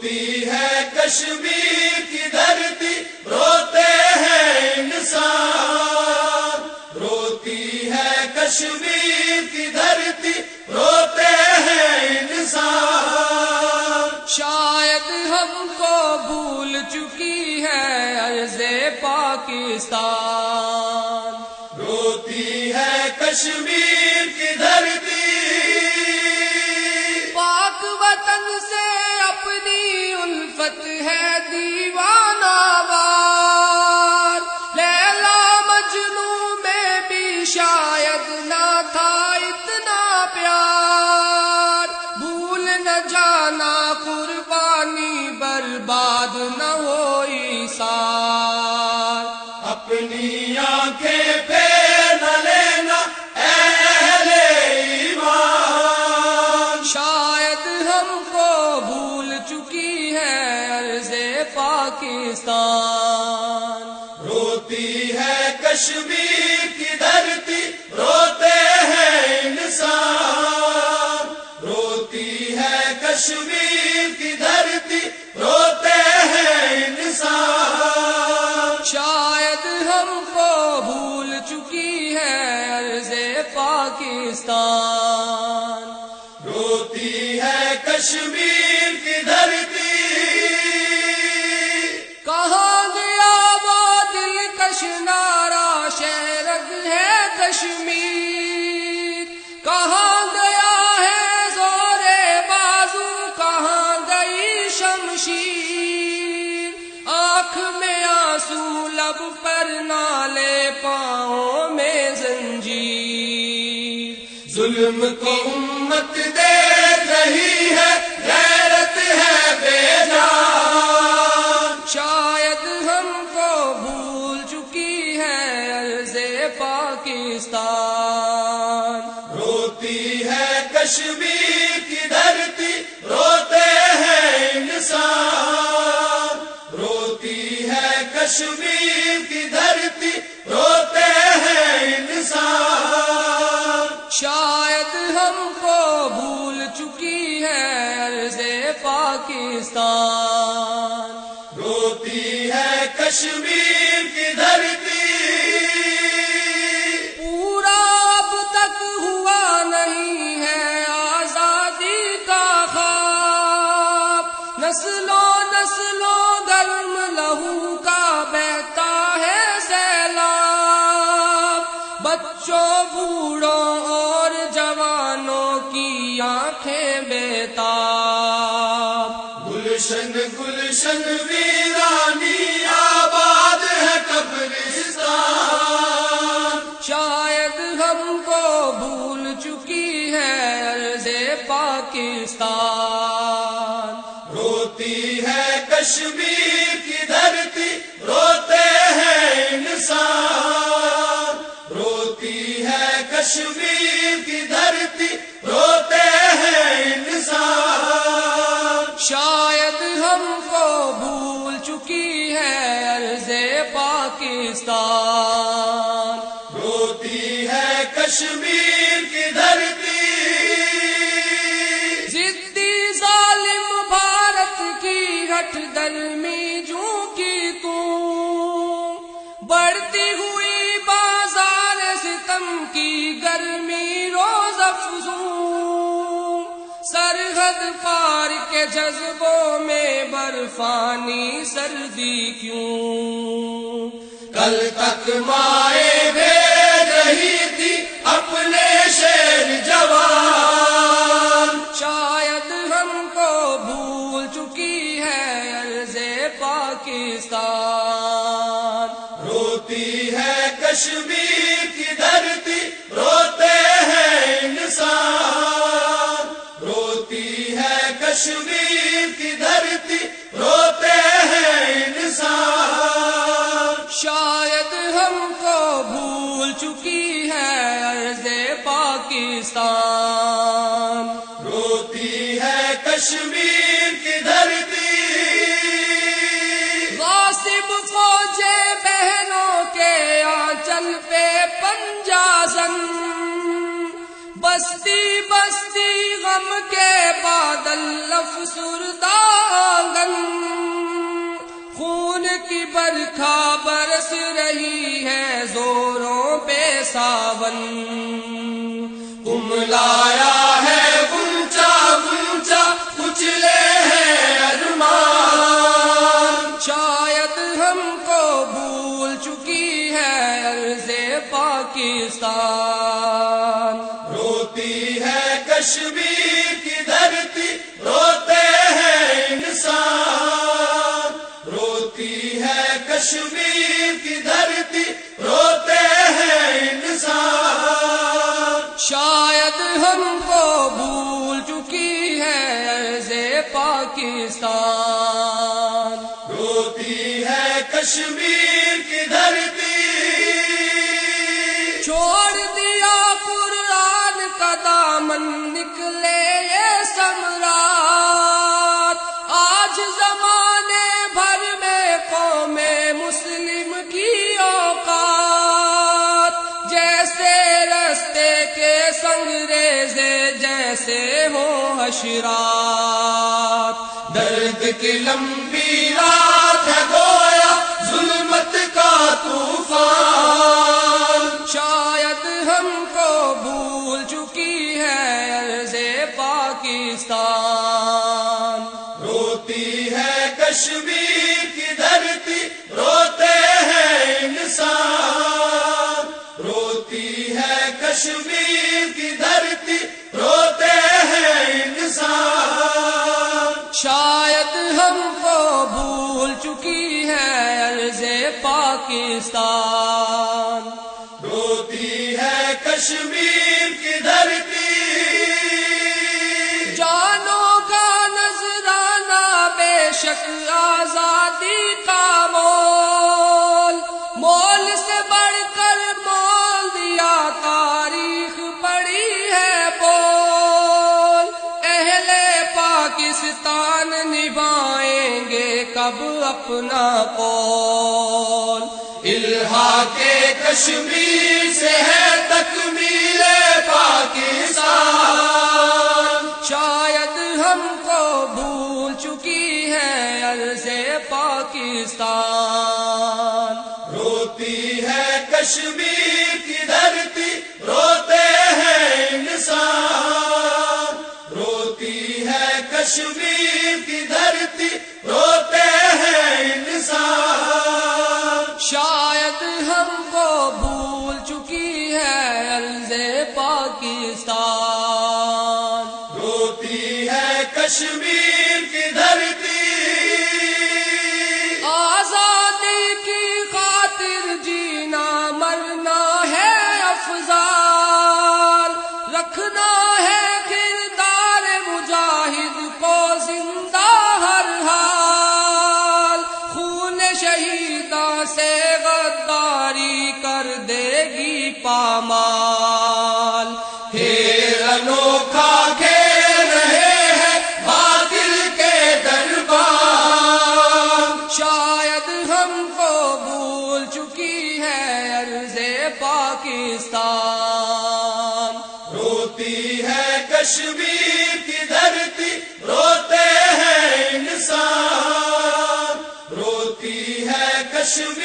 روتی ہے کشمیر کی دھرتی، روتے ہیں انسان، روتی ہے کشمیر کی دھرتی، روتے ہیں انسان۔ شاید ہم کو بھول چکی ہے عرض پاکستان، روتی ہے کشمیر کی دھرتی، پاک وطن سے اپنی الفت ہے دیوانہ وار، لیلا مجنوں میں بھی شاید نہ تھا اتنا پیار، بھول نہ جانا قربانی برباد نہ ہوئی سار، اپنی آنکھیں پھیر نہ لینا اے اہل ایمان، شاید ہم کو بھول چکی ہے عرض پاکستان، روتی ہے کشمیر کی دھرتی، روتے ہیں انسان، روتی ہے کشمیر کی دھرتی، روتے ہیں انسان۔ شاید ہم کو بھول چکی ہے عرض پاکستان، روتی ہے کشمیر کی دھرتی، کہاں گیا وہ دلکش نعرہ شہرگ ہے کشمیر، کہاں گیا ہے زور بازو، کہاں گئی شمشیر، آنکھ میں آنسو لب پر نالے پاؤں میں زنجیر، ظلم کو امت دیکھ رہی ہے، غیرت ہے بے جان، شاید ہم کو بھول چکی ہے عرض پاکستان، روتی ہے کشمیر کی دھرتی، روتے ہیں انسان، روتی ہے کشمیر کی دھرتی، روتے ہیں انسان۔ شاید ہم کو بھول چکی ہے عرض پاکستان، روتی ہے کشمیر کی دھرتی، پورا اب تک ہوا نہیں ہے آزادی کا خواب، نسلوں نسلوں گرم لہو کا بہتا ہے سیلاب، بچوں بوڑھوں اور جوانوں کی آنکھیں بیتاب، گلشن گلشن ویرانی آباد ہے قبرستان، شاید ہم کو بھول چکی ہے عرض پاکستان، روتی ہے کشمیر کی دھرتی، روتے ہیں انسان، روتی ہے کشمیر کی دھرتی، روتے ہیں انسان۔ شاید ہم کو بھول چکی ہے عرض پاکستان، روتی ہے کشمیر کی دھرتی، ضدی ظالم بھارت کی ہٹ درمی جو کی تو، بڑھتی ہوئی بازار ستم کی گرمی روز افزوں، سرحد پار کے جذبوں میں برفانی سردی کیوں، کل تک مائیں بھیج رہی تھی اپنے شیر جوان، شاید ہم کو بھول چکی ہے عرض پاکستان، روتی ہے کشمیر کی دھرتی، روتے ہیں انسان، روتی ہے کشمیر کی دھرتی، روتے ہیں انسان۔ شاید ہم کو بھول چکی ہے عرض پاکستان، روتی ہے کشمیر کی دھرتی، غاصب فوجیں بہنوں کے آنچل پہ پنجازن، بستی بستی غم کے بادل افسردہ آنگن، برکھا برس رہی ہے زوروں پہ ساون، کملایا ہے گنچا گنچا کچلے ہیں ارمان، شاید ہم کو بھول چکی ہے عرض پاکستان، روتی ہے کشمیر کی دھرتی روتے ہیں انسان، روتی ہے کشمیر کی دھرتی روتے ہیں انسان، شاید ہم کو بھول چکی ہے عرض پاکستان، روتی ہے کشمیر کی دھرتی، چھوڑ دیا قرآن کا دامن نکلے یہ سمراٹ، آج زمانے بھر میں قوم مسلم کی اوقات، جیسے رستے کے سنگریزے جیسے ہوں حشرات، درد کی لمبی رات ہے گویا ظلمت کا طوفان، شاید ہم کو بھول چکی ہے عرض پاکستان، روتی ہے کشمیر کی دھرتی روتے ہیں انسان، روتی ہے کشمیر کی دھرتی روتے ہیں انسان، شاید ہم کو بھول چکی ہے عرض پاکستان، روتی ہے کشمیر کی دھرتی، جانوں کا نذرانہ بے شک آزادی کا مول، مول سے بڑھ کر مول دیا تاریخ پڑی ہے بول، اہل پاکستان نبھائیں گے کب اپنا قول، الحاق کشمیر سے ہے تکمیل پاکستان، شاید ہم کو بھول چکی ہے عرض پاکستان، روتی ہے کشمیر کی دھرتی روتے ہیں انسان، روتی ہے کشمیر کی دھرتی روتے ہیں انسان، شاید ہم کو بھول چکی ہے عرض پاکستان، روتی ہے کشمیر کی دھرتی، آزادی کی خاطر جینا مرنا ہے افضال، رکھنا ہے کردار مجاہد کو زندہ ہر حال، خون شہیداں سے غداری کر دے گی پامال، کھیل انوکھا کھیل رہے ہیں باطل کے دربان، شاید ہم کو بھول چکی ہے عرض پاکستان، روتی ہے کشمیر کی دھرتی روتے ہیں انسان، روتی ہے کشمیر